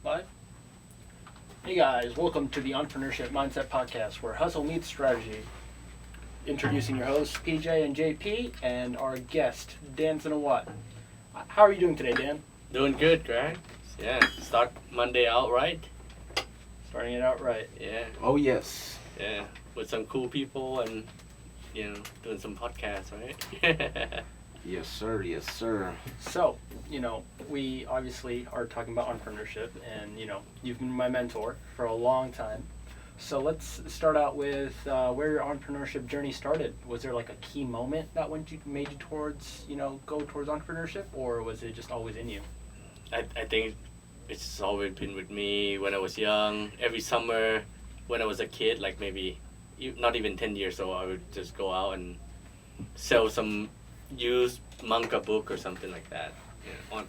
Live? Hey guys, welcome to the Entrepreneurship Mindset Podcast, where hustle meets strategy. Introducing your hosts, PJ and JP, and our guest, Dan Sinawat. How are you doing today, Dan? Doing good, Greg. Yeah, start Monday out right. Starting it out right. Yeah, Oh yes. yeah, with some cool people and, doing some podcasts, right? Yes sir, yes sir. So, we obviously are talking about entrepreneurship, and, you've been my mentor for a long time. So let's start out with where your entrepreneurship journey started. Was there like a key moment that made you towards, go towards entrepreneurship, or was it just always in you? I think it's always been with me when I was young. Every summer when I was a kid, like maybe not even 10 years old, I would just go out and sell some used manga book or something like that,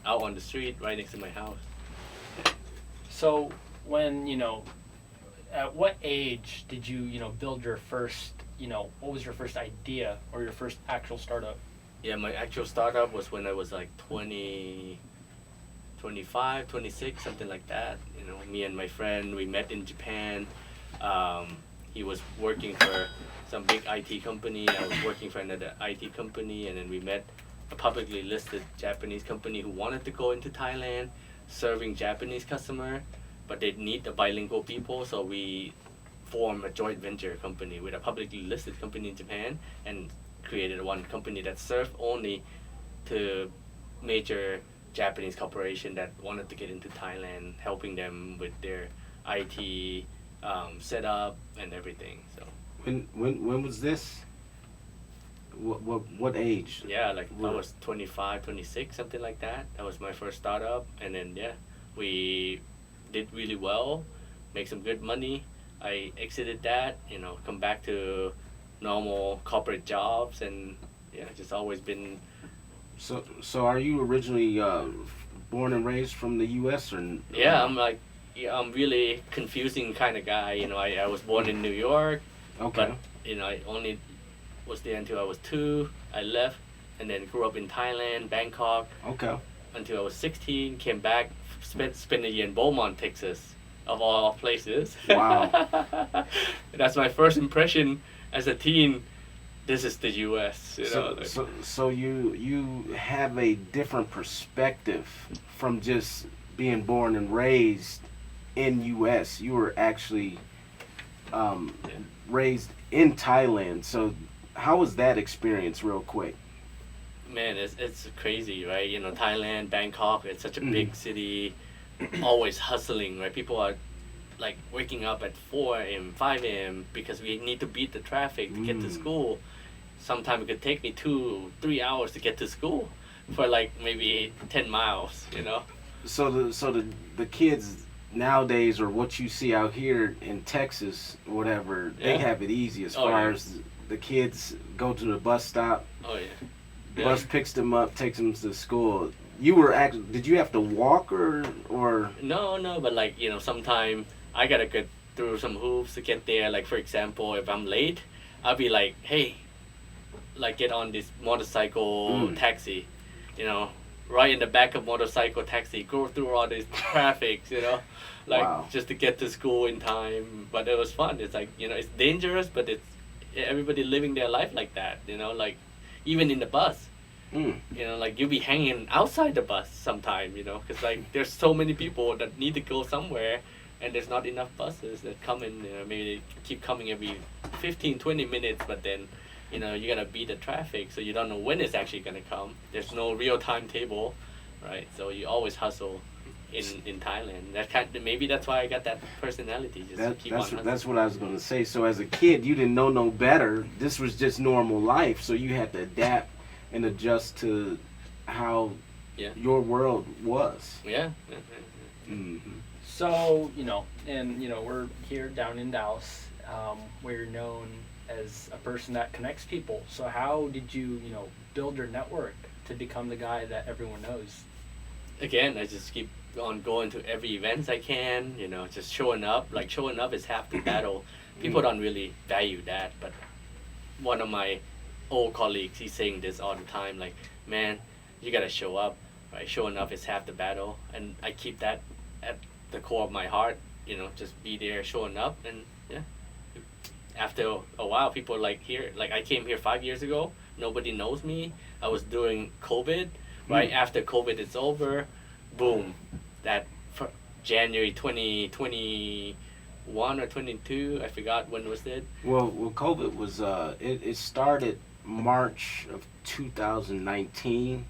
out on the street right next to my house. So when, at what age did you, build your first, what was your first idea or your first actual startup? Yeah, my actual startup was when I was like 20, 25, 26, something like that. Me and my friend, we met in Japan. He was working for some big IT company. I was working for another IT company, and then we met a publicly listed Japanese company who wanted to go into Thailand, serving Japanese customer, but they need the bilingual people, so we formed a joint venture company with a publicly listed company in Japan and created one company that served only to major Japanese corporation that wanted to get into Thailand, helping them with their IT setup and everything. So When was this? What age? yeah, like I was 25, 26, something like that. That was my first startup, and then we did really well, make some good money. I exited that, come back to normal corporate jobs, and just always been. So are you originally born and raised from the U.S. or? Yeah, I'm really confusing kind of guy. I was born in New York, Okay. but I only was there until I was 2. I left and then grew up in Thailand, Bangkok, Okay. until I was 16. Came back, spent a year in Beaumont, Texas, of all places. Wow. That's my first impression as a teen. This is the U.S. So you have a different perspective from just being born and raised in U.S. You were actually raised in Thailand. So how was that experience, real quick? Man, it's crazy, right? Thailand, Bangkok, it's such a big city, always hustling, right? People are like waking up at 4 a.m., 5 a.m. because we need to beat the traffic to get to school. Sometimes it could take me 2-3 hours to get to school for like maybe 10 miles, So the kids nowadays, or what you see out here in Texas, whatever, they have it easy as far as the kids go to the bus stop. Oh yeah. Bus picks them up, takes them to school. You were did you have to walk or? No, but like, sometime I gotta get through some hoops to get there. Like, for example, if I'm late, I'll be like, hey, like get on this motorcycle taxi, right in the back of motorcycle taxi, go through all this traffic, Wow. just to get to school in time. But it was fun. It's like, it's dangerous, but it's everybody living their life like that, like even in the bus. Like you'll be hanging outside the bus sometime, because like there's so many people that need to go somewhere, and there's not enough buses that come in. Maybe they keep coming every 15-20 minutes, but then you gotta beat the traffic, so you don't know when it's actually gonna come. There's no real timetable, right? So you always hustle in Thailand. Maybe that's why I got that personality. Just to keep on hustling. That's what I was gonna say. So as a kid, you didn't know no better. This was just normal life, so you had to adapt and adjust to how your world was. Yeah. Mm-hmm. So, we're here down in Dallas, where you're known as a person that connects people. So how did you, build your network to become the guy that everyone knows? Again, I just keep on going to every event I can, just showing up. Like, showing up is half the battle. People don't really value that, but one of my old colleagues, he's saying this all the time, like, man, you gotta show up, right? Showing up is half the battle, and I keep that at the core of my heart. Just be there, showing up, and yeah. After a while, people here. Like I came here 5 years ago. Nobody knows me. I was doing COVID. Right after COVID is over, boom, that January 2021 or 22. I forgot when was it. Well, COVID was it started March of 2019.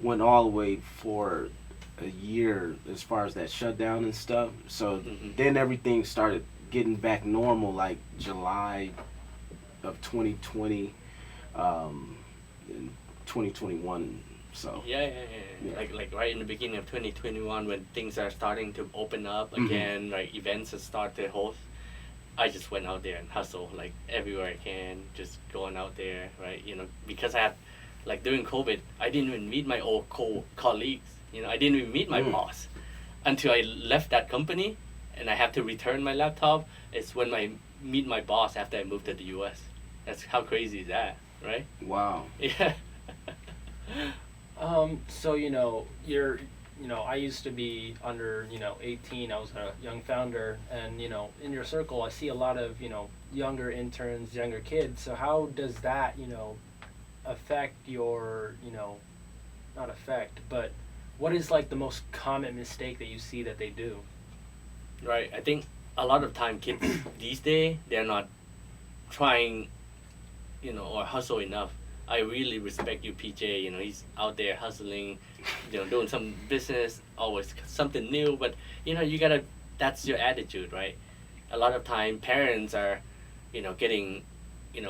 Went all the way for a year as far as that shutdown and stuff. So then everything started getting back normal like July of 2020, and 2021. So yeah. Like right in the beginning of 2021 when things are starting to open up again, right? Events are start to host. I just went out there and hustle like everywhere I can, just going out there, right? Because I had like during COVID, I didn't even meet my old colleagues. I didn't even meet my boss until I left that company, and I have to return my laptop. It's when I meet my boss after I moved to the U.S. That's how crazy is that, right? Wow. Yeah. So I used to be under 18. I was a young founder, and in your circle I see a lot of younger interns, younger kids. So how does that affect your not affect, but what is like the most common mistake that you see that they do? Right. I think a lot of time kids these days, they're not trying or hustle enough. I really respect you, PJ. He's out there hustling, doing some business, always something new. But you gotta. That's your attitude, right? A lot of time, parents are, getting,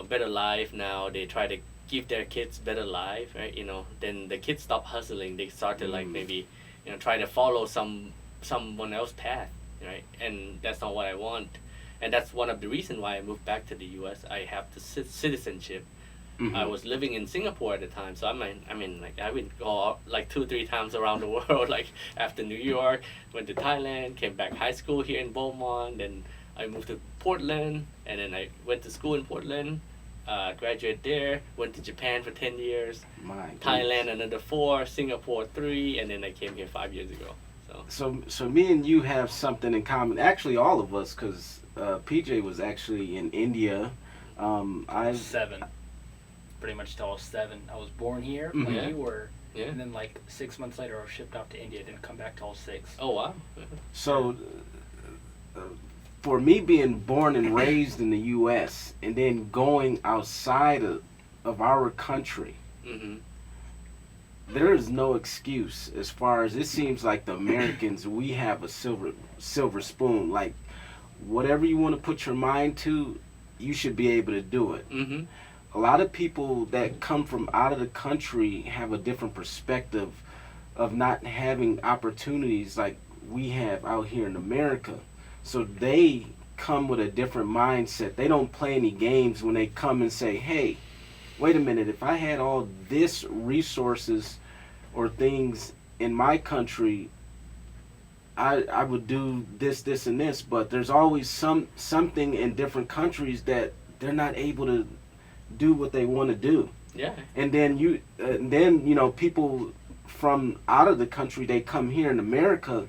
better life now. They try to give their kids better life, right? Then the kids stop hustling. They start to like maybe, try to follow someone else's path, right? And that's not what I want. And that's one of the reasons why I moved back to the U.S. I have the citizenship. I was living in Singapore at the time, so I would go like 2-3 times around the world. Like after New York, went to Thailand, came back high school here in Beaumont, then I moved to Portland, and then I went to school in Portland, graduated there, went to Japan for 10 years, Thailand another 4, Singapore 3, and then I came here 5 years ago. So me and you have something in common. Actually, all of us, because PJ was actually in India. I was 7. Pretty much till I was 7. I was born here, like you were, and then like 6 months later I was shipped off to India. Didn't come back till I was 6. Oh wow! So, for me being born and raised in the U.S. and then going outside of our country, there is no excuse as far as it seems like the Americans. We have a silver spoon. Like whatever you want to put your mind to, you should be able to do it. A lot of people that come from out of the country have a different perspective of not having opportunities like we have out here in America. So they come with a different mindset. They don't play any games when they come and say, hey, wait a minute, if I had all this resources or things in my country, I would do this, and this. But there's always something in different countries that they're not able to do what they want to do. Yeah. And then people from out of the country, they come here in America,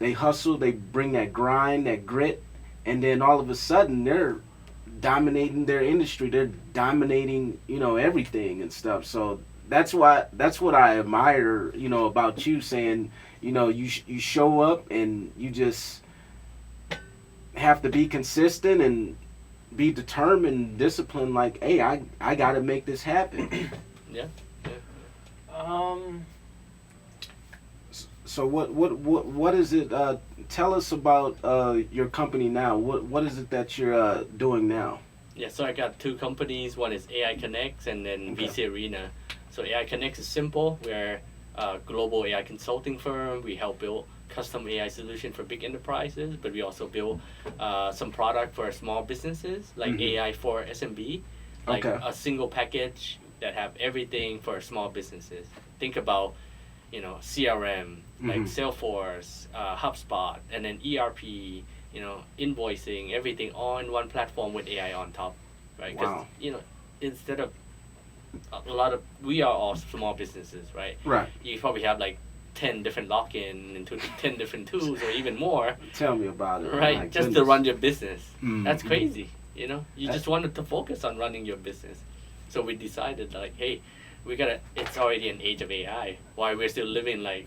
they hustle, they bring that grind, that grit, and then all of a sudden they're dominating their industry. They're dominating, everything and stuff. So that's what I admire, about you, saying, you show up and you just have to be consistent and be determined, disciplined. Like, hey, I got to make this happen. Yeah. So what is it? Tell us about your company now. What is it that you're doing now? Yeah, so I got 2 companies. One is AI Connex and then VC Arena. So AI Connex is simple. We're a global AI consulting firm. We help build custom AI solution for big enterprises, but we also build some product for small businesses, like AI for SMB, like a single package that have everything for small businesses. Think about, CRM, like Salesforce, HubSpot, and then ERP, invoicing, everything all in one platform with AI on top, right? Because, instead of we are all small businesses, right? Right. You probably have like 10 different login into 10 different tools or even more, Tell me about it. right? My Just to goodness. run your business. That's Mhm. crazy, you know? You just wanted to focus on running your business. So we decided like, hey, it's already an age of AI. Why we're still living like,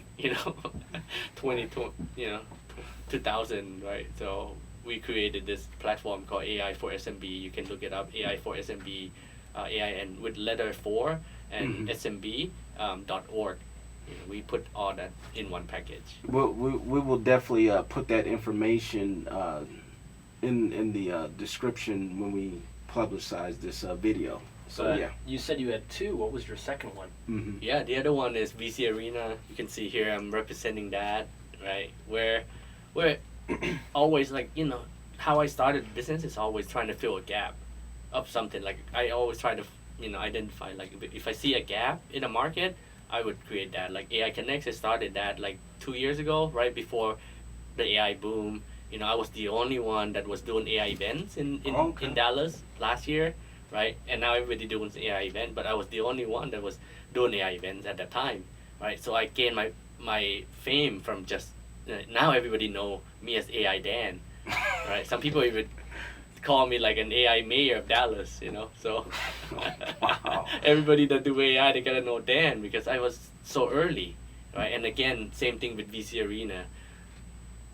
2000, right? So we created this platform called AI for SMB. You can look it up, AI for SMB, AI and with letter 4 and SMB .org. We put all that in one package. We will definitely put that information in the description when we publicize this video. So But yeah. you said you had 2. What was your second one? Mm-hmm. Yeah, the other one is VC Arena. You can see here I'm representing that, right? Where always like, how I started business is always trying to fill a gap of something. Like I always try to, identify like if I see a gap in a market, I would create that. Like AI Connex, I started that like 2 years ago, right before the AI boom. I was the only one that was doing AI events in Dallas last year, right? And now everybody doing AI event, but I was the only one that was doing AI events at that time, right? So I gained my fame from just now everybody know me as AI Dan, right? Some people even call me like an AI mayor of Dallas, so Wow. everybody that do AI, they gotta know Dan because I was so early, right? And again, same thing with VC Arena.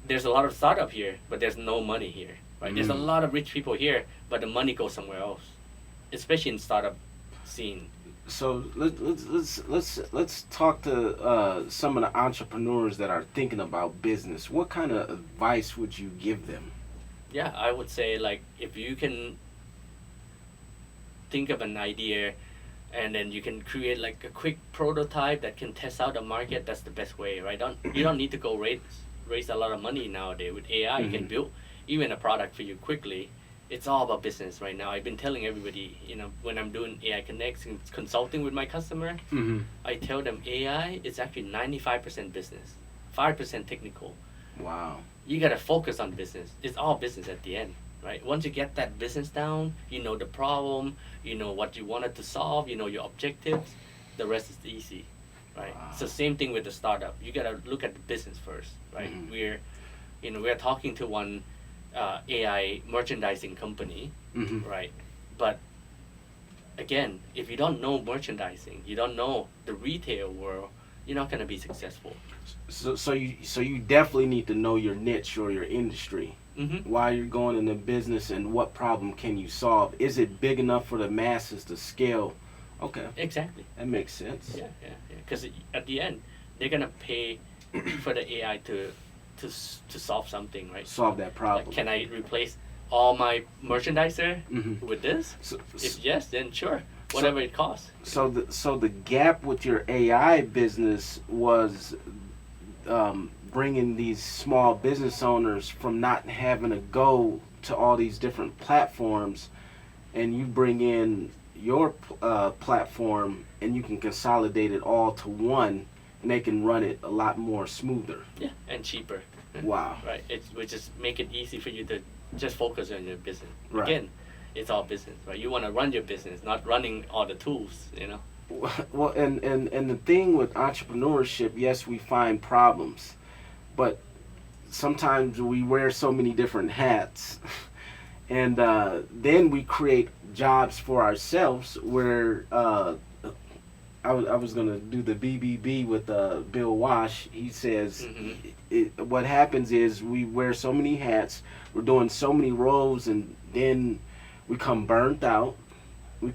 There's a lot of startup here, but there's no money here, right? There's a lot of rich people here, but the money goes somewhere else, especially in startup scene. So let's talk to some of the entrepreneurs that are thinking about business. What kind of advice would you give them? Yeah, I would say like if you can think of an idea and then you can create like a quick prototype that can test out the market, that's the best way, right? You don't need to go raise a lot of money nowadays. With AI, you can build even a product for you quickly. It's all about business right now. I've been telling everybody, when I'm doing AI Connex and consulting with my customer, I tell them AI is actually 95% business, 5% technical. Wow. You gotta focus on business. It's all business at the end, right? Once you get that business down, you know the problem, you know what you wanted to solve, you know your objectives, the rest is easy, right? Wow. So same thing with the startup. You gotta look at the business first, right? We're talking to one AI merchandising company, right? But again, if you don't know merchandising, you don't know the retail world, you're not gonna be successful. So you definitely need to know your niche or your industry. Why you're going into business and what problem can you solve? Is it big enough for the masses to scale? Okay. Exactly. That makes sense. Yeah. Because at the end, they're gonna pay for the AI to solve something, right? Solve that problem. Like, can I replace all my merchandiser with this? So, If yes, then sure, whatever it costs. So the gap with your AI business was bringing these small business owners from not having to go to all these different platforms, and you bring in your platform and you can consolidate it all to one, and they can run it a lot more smoother. Yeah, and cheaper. Wow. Right. We just make it easy for you to just focus on your business. Right. Again, it's all business, right? You want to run your business, not running all the tools, Well, and the thing with entrepreneurship, yes, we find problems, but sometimes we wear so many different hats, and then we create jobs for ourselves where I was going to do the BBB with Bill Wash. He says what happens is we wear so many hats, we're doing so many roles, and then we come burnt out, we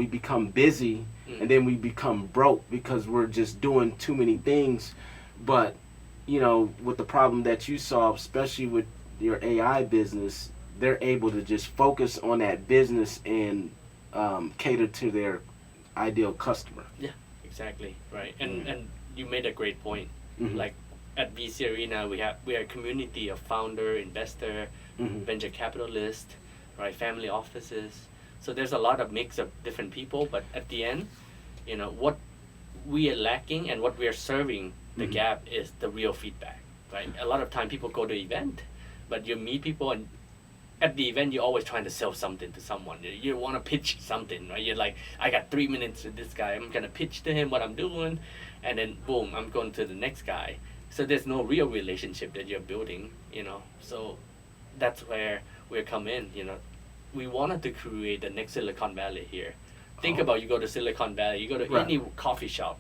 become busy, and then we become broke because we're just doing too many things. But with the problem that you solve, especially with your AI business, they're able to just focus on that business and cater to their ideal customer. Yeah, exactly, right. And you made a great point. Like at VC Arena, we are a community of founder, investor, venture capitalist, right, family offices. So there's a lot of mix of different people, but at the end, what we are lacking and what we are serving the gap is the real feedback, right? A lot of time people go to event, but you meet people and at the event, you're always trying to sell something to someone. You want to pitch something, right? You're like, I got 3 minutes with this guy. I'm gonna pitch to him what I'm doing, and then boom, I'm going to the next guy. So there's no real relationship that you're building, So that's where we come in, We wanted to create the next Silicon Valley here. Think about, you go to Silicon Valley, you go to any coffee shop,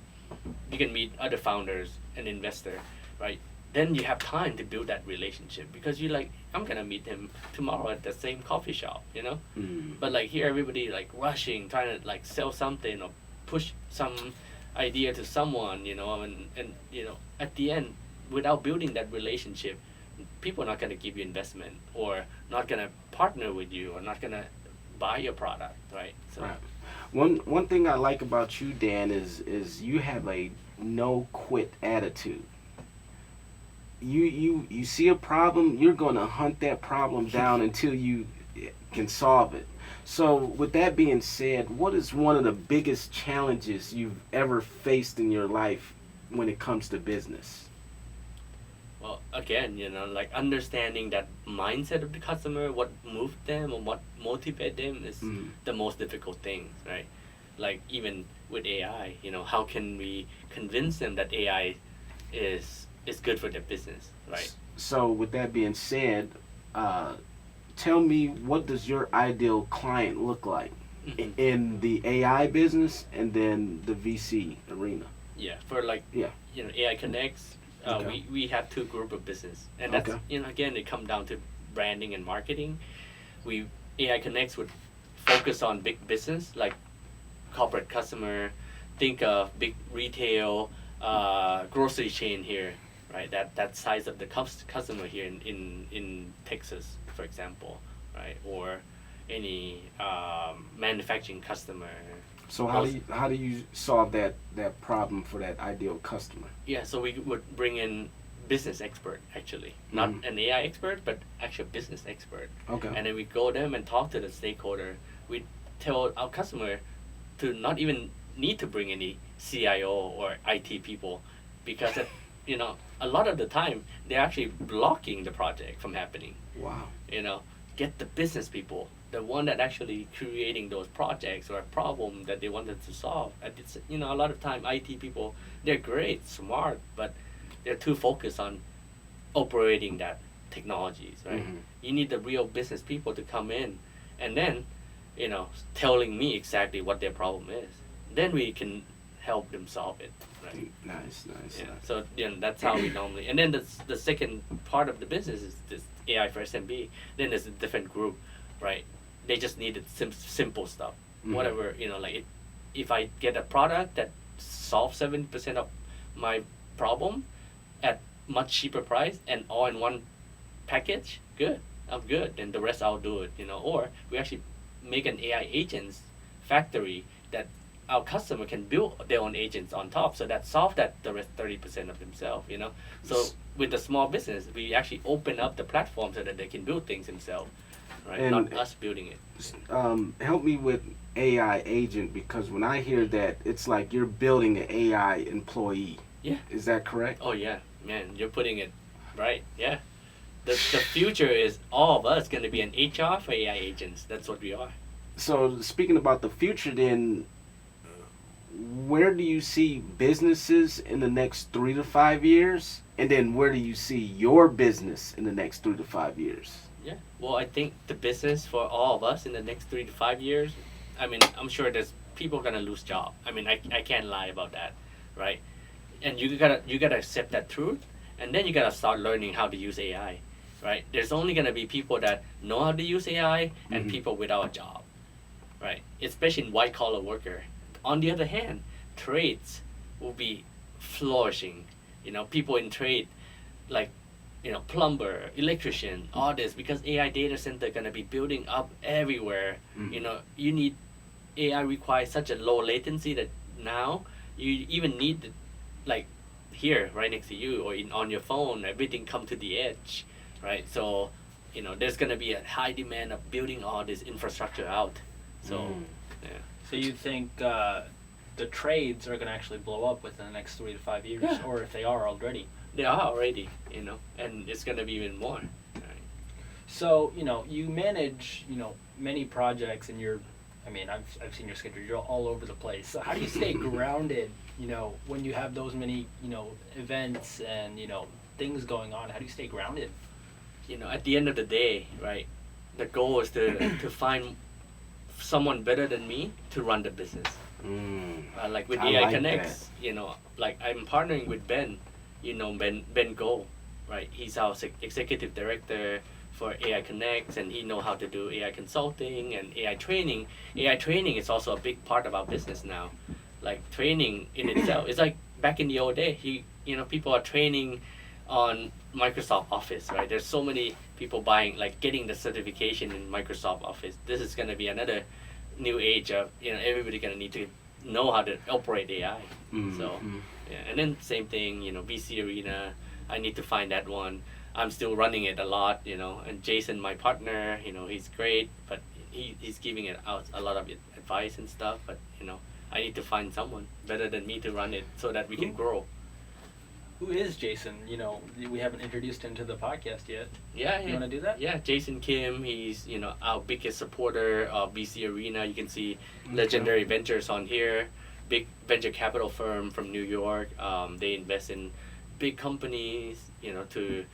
you can meet other founders and investor, right? Then you have time to build that relationship because you're like, I'm gonna meet him tomorrow at the same coffee shop, But like here, everybody like rushing, trying to like sell something or push some idea to someone, and at the end, without building that relationship, people are not gonna give you investment or not gonna partner with you or not gonna buy your product, right? So. Right. One thing I like about you, Dan, is you have a no quit attitude. You see a problem, you're going to hunt that problem down until you can solve it. So with that being said, what is one of the biggest challenges you've ever faced in your life when it comes to business? Well, again, like understanding that mindset of the customer, what moved them or what motivated them is the most difficult thing, right? Like even with AI, how can we convince them that AI is good for their business, right? So with that being said, tell me, what does your ideal client look like in the AI business and then the VC arena? Yeah, for AI Connex, we have two group of business, and that's again, it comes down to branding and marketing. AI Connex would focus on big business like corporate customer. Think of big retail, grocery chain here, right? That size of the customer here in Texas, for example, right? Or any manufacturing customer. So how do you solve that problem for that ideal customer? Yeah, so we would bring in business expert, actually, not an AI expert, but actually a business expert. Okay. And then we go them and talk to the stakeholder. We tell our customer to not even need to bring any CIO or IT people, because a lot of the time they're actually blocking the project from happening. Wow. Get the business people, the one that actually creating those projects or a problem that they wanted to solve. And it's, a lot of time IT people, they're great, smart, but they're too focused on operating that technologies, right? You need the real business people to come in and then, telling me exactly what their problem is. Then we can help them solve it, right? Nice. Yeah. So that's how we normally. And then the second part of the business is this AI for SMB. Then there's a different group, right? They just needed simple stuff. Whatever, if I get a product that solves 70% of my problem at much cheaper price and all in one package, good. I'm good. And the rest I'll do it, Or we actually make an AI agents factory that our customer can build their own agents on top, so that solve the rest 30% of themselves, So with the small business, we actually open up the platform so that they can build things themselves, right? And not us building it. Help me with AI agent, because when I hear that, it's like you're building an AI employee. Yeah. Is that correct? Oh yeah, man, you're putting it right. Yeah. The future is all of us going to be an HR for AI agents. That's what we are. So speaking about the future, then, where do you see businesses in the next 3 to 5 years? And then where do you see your business in the next 3 to 5 years? Yeah. Well, I think the business for all of us in the next 3 to 5 years, I'm sure there's people going to lose job. I can't lie about that, right? And you gotta accept that truth, and then you gotta start learning how to use AI, right? There's only gonna be people that know how to use AI and people without a job, right? Especially in white collar worker. On the other hand, trades will be flourishing. People in trade, like, plumber, electrician, all this, because AI data center gonna be building up everywhere. You need AI requires such a low latency that now you even need like here right next to you or on your phone, everything come to the edge, right? So there's going to be a high demand of building all this infrastructure out. So yeah. So you think the trades are going to actually blow up within the next 3 to 5 years, or if they are already? They are already, and it's going to be even more, right? So, you manage, many projects and I've seen your schedule, you're all over the place. So how do you stay grounded, when you have those many, events and, things going on? How do you stay grounded? At the end of the day, right, the goal is to find someone better than me to run the business. Like with AI Connex, like I'm partnering with Ben, Ben Go, right? He's our executive director for AI Connex, and he know how to do AI consulting and AI training. AI training is also a big part of our business now. Like training in itself, it's like back in the old day, people are training on Microsoft Office, right? There's so many people getting the certification in Microsoft Office. This is gonna be another new age of, everybody gonna need to know how to operate AI. So, yeah, and then same thing, VC Arena, I need to find that one. I'm still running it a lot, and Jason, my partner, he's great, but he's giving it out a lot of advice and stuff, but, I need to find someone better than me to run it so that we can grow. Who is Jason? We haven't introduced him to the podcast yet. Yeah. You want to do that? Yeah, Jason Kim, he's, our biggest supporter of VC Arena. You can see Legendary Ventures on here, big venture capital firm from New York. They invest in big companies, to,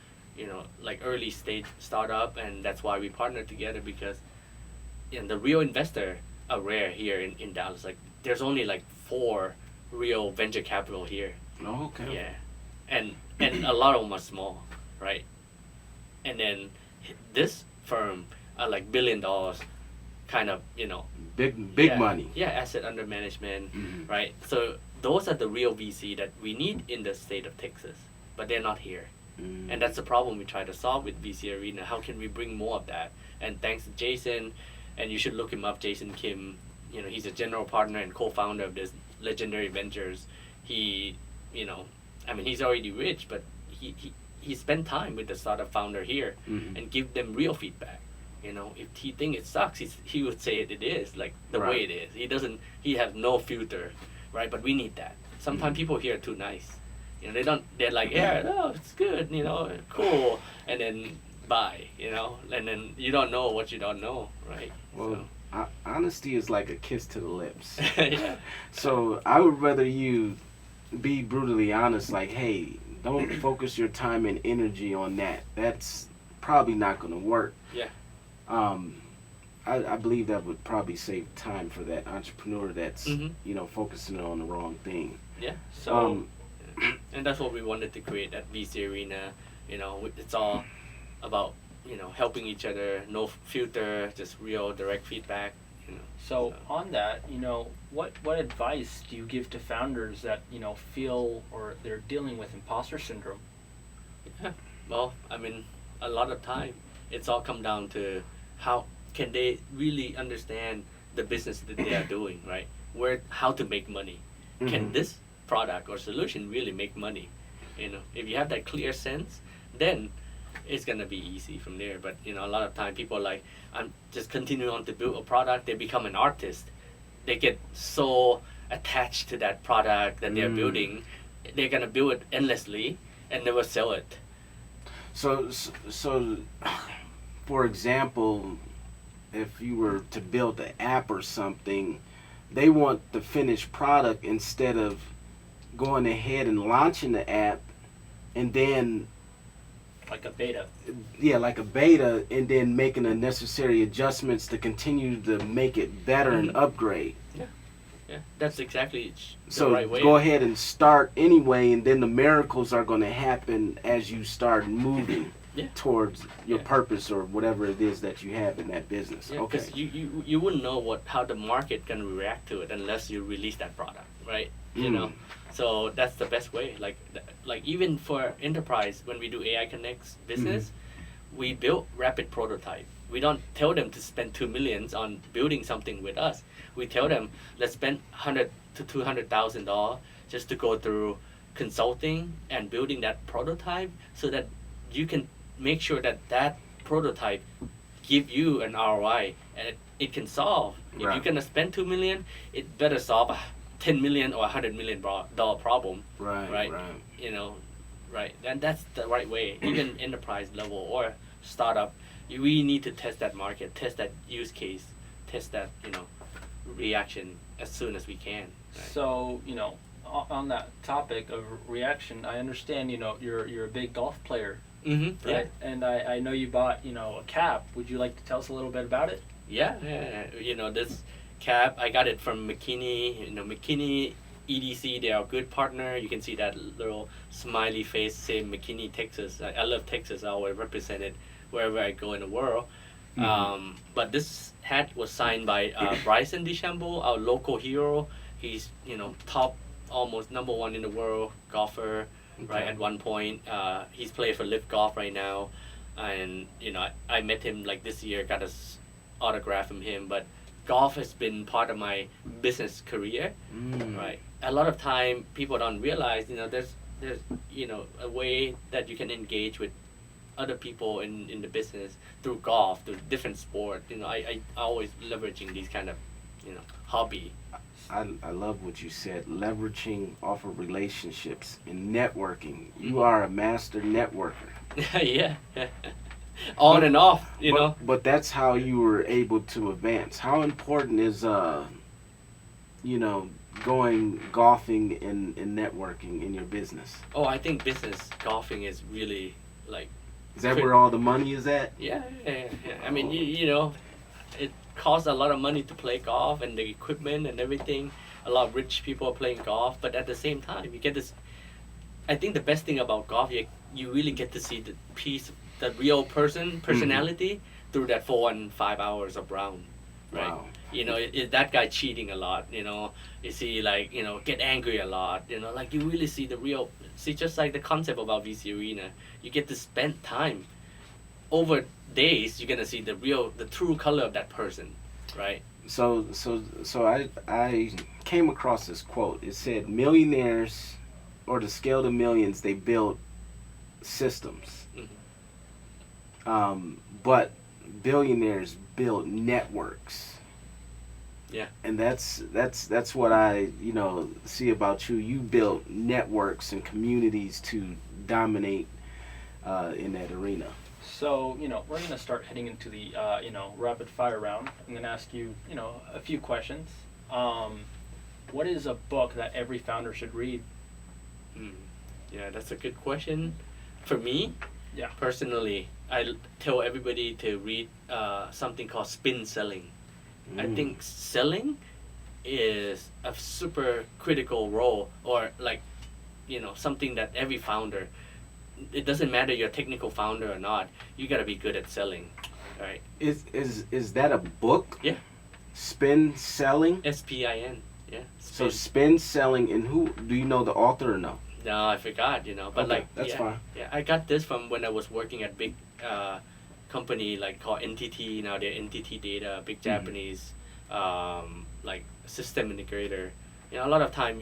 like early stage startup, and that's why we partnered together because, the real investor are rare here in Dallas. Like, there's only like 4 real venture capital here. Oh, okay. Yeah. And a lot of them are small, right? And then this firm are like $1 billion, kind of, big money. Yeah, asset under management, right? So those are the real VC that we need in the state of Texas, but they're not here. And that's the problem we try to solve with VC Arena. How can we bring more of that? And thanks to Jason, and you should look him up, Jason Kim. He's a general partner and co-founder of this Legendary Ventures. He, he's already rich, but he spent time with the startup founder here and give them real feedback. If he think it sucks, he would say it is, like the way it is. He has no filter, right? But we need that. Sometimes people here are too nice. They're like, yeah, no, it's good, cool. And then bye, and then you don't know what you don't know, right? Well, honesty is like a kiss to the lips. Yeah. So I would rather you be brutally honest, like, hey, don't focus your time and energy on that. That's probably not going to work. Yeah. I believe that would probably save time for that entrepreneur that's, focusing on the wrong thing. Yeah. So, and that's what we wanted to create at VC Arena. It's all about, helping each other, no filter, just real direct feedback. So on that, what advice do you give to founders that, feel or they're dealing with imposter syndrome? Yeah. Well, a lot of time, it's all come down to how can they really understand the business that they are doing, right? How to make money. Can this product or solution really make money? If you have that clear sense, then it's gonna be easy from there. But a lot of time people are like, I'm just continuing on to build a product. They become an artist. They get so attached to that product that they're building. They're gonna build it endlessly and never sell it. So, for example, if you were to build an app or something, they want the finished product instead of going ahead and launching the app and then like a beta. Yeah, like a beta, and then making the necessary adjustments to continue to make it better and upgrade. Yeah, that's exactly the right way. So go ahead and start anyway, and then the miracles are going to happen as you start moving towards your purpose or whatever it is that you have in that business. Yeah, because you wouldn't know how the market can react to it unless you release that product, right? So that's the best way. Like even for enterprise, when we do AI Connex business, we build rapid prototype. We don't tell them to spend $2 million on building something with us. We tell them, let's spend $100,000 to $200,000 just to go through consulting and building that prototype, so that you can make sure that prototype give you an ROI and it can solve. If you're gonna spend $2 million, it better solve a $10 million or $100 million problem. Right. Right. And that's the right way. Even enterprise level or startup, you really need to test that market, test that use case, test that, reaction as soon as we can. Right? So, on that topic of reaction, I understand, you're a big golf player, Mm-hmm. right? And I know you bought, a cap. Would you like to tell us a little bit about it? Yeah. This cap, I got it from McKinney. McKinney EDC, they are a good partner. You can see that little smiley face, say McKinney, Texas. I love Texas. I always represent it wherever I go in the world. Mhm. But this hat was signed by Bryson DeChambeau, our local hero. He's, top, almost number one in the world golfer, right? Okay. At one point, he's playing for Live Golf right now, and I met him like this year, got his autograph from him. But golf has been part of my business career, right? A lot of time people don't realize, there's a way that you can engage with other people in the business through golf, through different sport. I always leveraging these kind of hobby. I love what you said, leveraging off of relationships and networking. You Mhm. are a master networker. Yeah. On and off, But that's how you were able to advance. How important is going golfing and networking in your business? Oh, I think business golfing is really like, Is that where all the money is at? yeah. I mean, it costs a lot of money to play golf and the equipment and everything. A lot of rich people are playing golf, but at the same time, you get this. I think the best thing about golf, you really get to see the real personality through that 4 and 5 hours of round, right? Wow. That guy cheating a lot. You see get angry a lot. You really see the real. See, just like the concept about VC Arena, you get to spend time over days. You're gonna see the true color of that person, right? So I came across this quote. It said, millionaires, or to scale to millions, they build systems. But billionaires build networks. Yeah. And that's what I see about you. You build networks and communities to dominate in that arena. So, we're going to start heading into the, rapid fire round. I'm going to ask you, a few questions. What is a book that every founder should read? Yeah, that's a good question. For me, Yeah. personally, I tell everybody to read something called Spin Selling. I think selling is a super critical role, or something that every founder, it doesn't matter you're a technical founder or not, you gotta be good at selling, right? Is that a book? Yeah. Spin Selling? SPIN, yeah. So Spin Selling, and who do you know the author or no? No, I forgot, but Okay, that's yeah, fine. Yeah, I got this from when I was working at big company called NTT. Now they're NTT Data, big Japanese system integrator. A lot of time,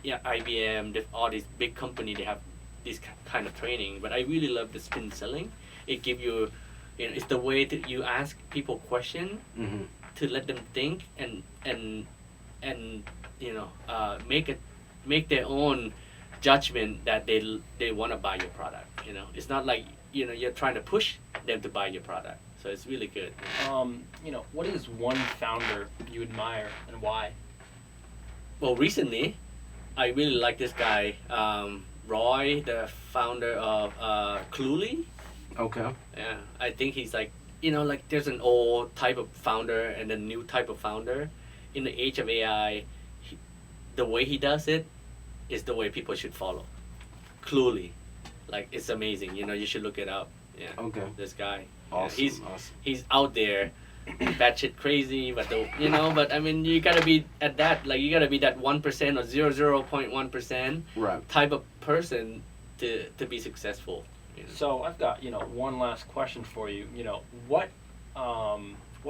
IBM, all these big company, they have this kind of training. But I really love the Spin Selling. It give you, it's the way that you ask people question to let them think and make their own judgment that they want to buy your product. It's not like you're trying to push them to buy your product. So it's really good. What is one founder you admire and why? Well, recently, I really like this guy, Roy, the founder of Cluely. Okay. Yeah, I think he's there's an old type of founder and a new type of founder. In the age of AI, the way he does it is the way people should follow. Cluely. It's amazing. You should look it up. Yeah. Okay. This guy. Awesome. Yeah, he's out there, batshit crazy, but but I mean, you gotta be at that. You gotta be that 1% or 0.1% Right. type of person to be successful. So I've got, one last question for you. What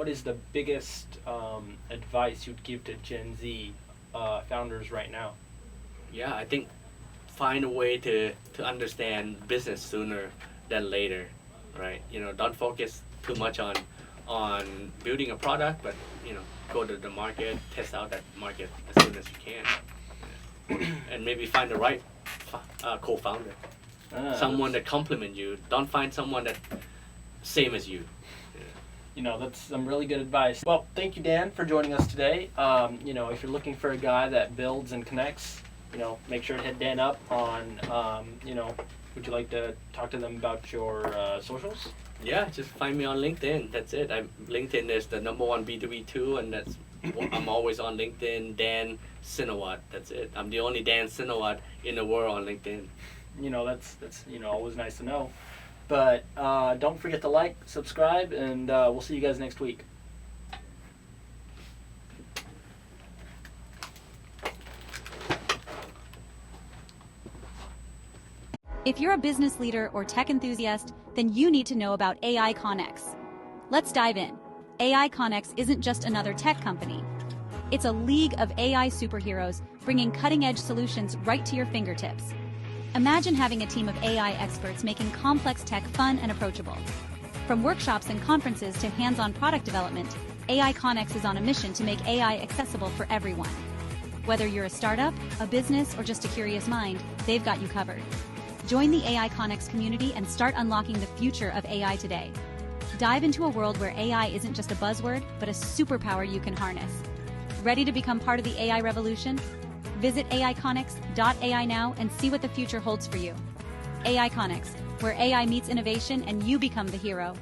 is the biggest advice you'd give to Gen Z founders right now? Yeah, I think find a way to understand business sooner than later, right? Don't focus too much on building a product, but go to the market, test out that market as soon as you can, and maybe find the right co-founder, someone that complement you. Don't find someone that same as you. You know, that's some really good advice. Well, thank you, Dan, for joining us today. You know, if you're looking for a guy that builds and connects, you know, make sure to hit Dan up on, you know, would you like to talk to them about your socials? Yeah, just find me on LinkedIn. That's it. LinkedIn is the #1 B2B tool, and I'm always on LinkedIn. Dan Sinawat. That's it. I'm the only Dan Sinawat in the world on LinkedIn. You know, that's you know, always nice to know. But don't forget to like, subscribe, and we'll see you guys next week. If you're a business leader or tech enthusiast, then you need to know about AI Connex. Let's dive in. AI Connex isn't just another tech company. It's a league of AI superheroes bringing cutting-edge solutions right to your fingertips. Imagine having a team of AI experts making complex tech fun and approachable. From workshops and conferences to hands-on product development, AI Connex is on a mission to make AI accessible for everyone. Whether you're a startup, a business, or just a curious mind, they've got you covered. Join the AI Connex community and start unlocking the future of AI today. Dive into a world where AI isn't just a buzzword, but a superpower you can harness. Ready to become part of the AI revolution? Visit aiconnex.ai now and see what the future holds for you. AI Connex, where AI meets innovation and you become the hero.